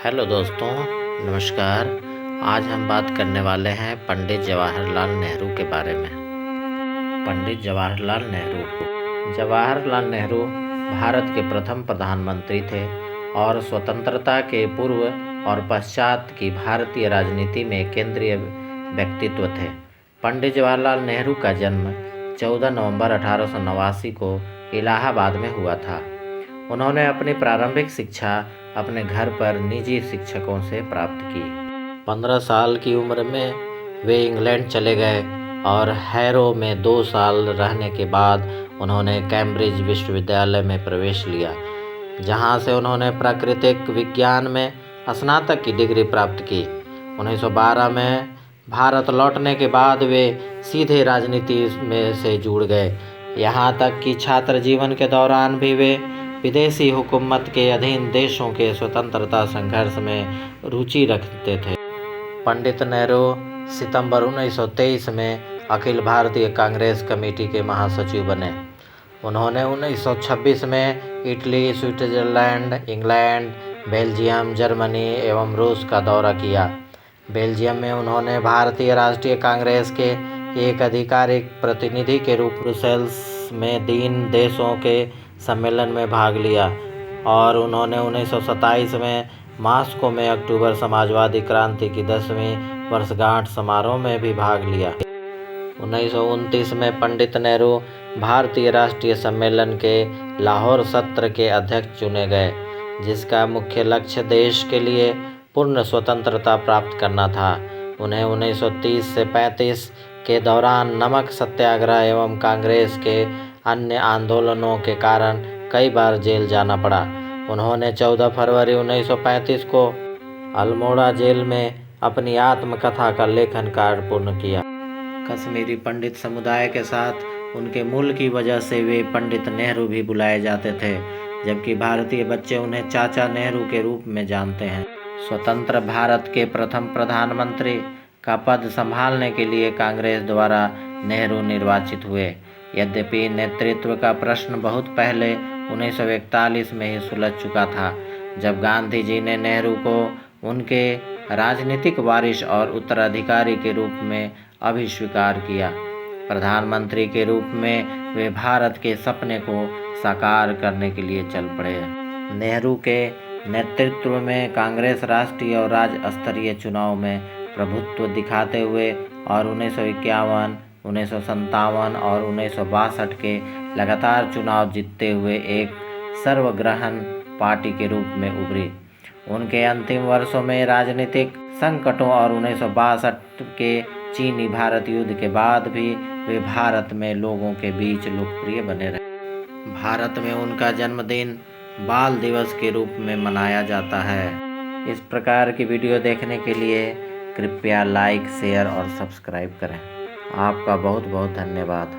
Hello दोस्तों, नमस्कार। आज हम बात करने वाले हैं पंडित जवाहरलाल नेहरू के बारे में। पंडित जवाहरलाल नेहरू भारत के प्रथम प्रधानमंत्री थे और स्वतंत्रता के पूर्व और पश्चात की भारतीय राजनीति में केंद्रीय व्यक्तित्व थे। पंडित जवाहरलाल नेहरू का जन्म 14 नवंबर 1889 को इलाहाबाद में हुआ था। उन्होंने अपनी प्रारंभिक शिक्षा अपने घर पर निजी शिक्षकों से प्राप्त की। 15 साल की उम्र में वे इंग्लैंड चले गए और हैरो में 2 साल रहने के बाद उन्होंने कैम्ब्रिज विश्वविद्यालय में प्रवेश लिया, जहां से उन्होंने प्राकृतिक विज्ञान में स्नातक की डिग्री प्राप्त की। 1912 में भारत लौटने के बाद वे सीधे राजनीति में से जुड़ गए। यहाँ तक कि छात्र जीवन के दौरान भी वे विदेशी हुकूमत के अधीन देशों के स्वतंत्रता संघर्ष में रुचि रखते थे। पंडित नेहरू सितंबर 1923 में अखिल भारतीय कांग्रेस कमेटी के महासचिव बने। उन्होंने 1926 में Italy, Switzerland, England, Belgium, Germany एवं रूस का दौरा किया। बेल्जियम में उन्होंने भारतीय राष्ट्रीय कांग्रेस के एक आधिकारिक प्रतिनिधि के रूप में ब्रुसेल्स में 3 देशों के सम्मेलन में भाग लिया और उन्होंने 1927 में मॉस्को में अक्टूबर समाजवादी क्रांति की 10वीं वर्षगांठ समारोह में भी भाग लिया। 1929 में पंडित नेहरू भारतीय राष्ट्रीय सम्मेलन के लाहौर सत्र के अध्यक्ष चुने गए, जिसका मुख्य लक्ष्य देश के लिए पूर्ण स्वतंत्रता प्राप्त करना था। उन्हें 1930 से 35 के दौरान नमक सत्याग्रह एवं कांग्रेस के अन्य आंदोलनों के कारण कई बार जेल जाना पड़ा। उन्होंने 14 फरवरी 1935 को अल्मोड़ा जेल में अपनी आत्मकथा का लेखन कार्य पूर्ण किया। कश्मीरी पंडित समुदाय के साथ उनके मूल की वजह से वे पंडित नेहरू भी बुलाए जाते थे, जबकि भारतीय बच्चे उन्हें चाचा नेहरू के रूप में जानते हैं। स्वतंत्र भारत के प्रथम प्रधानमंत्री का पद संभालने के लिए कांग्रेस द्वारा नेहरू निर्वाचित हुए। यद्यपि नेतृत्व का प्रश्न बहुत पहले 1941 में ही सुलझ चुका था, जब गांधी जी ने नेहरू को उनके राजनीतिक वारिस और उत्तराधिकारी के रूप में अभिस्वीकार किया। प्रधानमंत्री के रूप में वे भारत के सपने को साकार करने के लिए चल पड़े। नेहरू के नेतृत्व में कांग्रेस राष्ट्रीय और राज्य स्तरीय चुनाव में प्रभुत्व दिखाते हुए और 1951, 1957 और 1962 के लगातार चुनाव जीतते हुए एक सर्वग्राही पार्टी के रूप में उभरी। उनके अंतिम वर्षों में राजनीतिक संकटों और 1962 के चीनी भारत युद्ध के बाद भी वे भारत में लोगों के बीच लोकप्रिय बने रहे। भारत में उनका जन्मदिन बाल दिवस के रूप में मनाया जाता है। इस प्रकार की वीडियो देखने के लिए कृपया लाइक, शेयर और सब्सक्राइब करें। आपका बहुत बहुत धन्यवाद।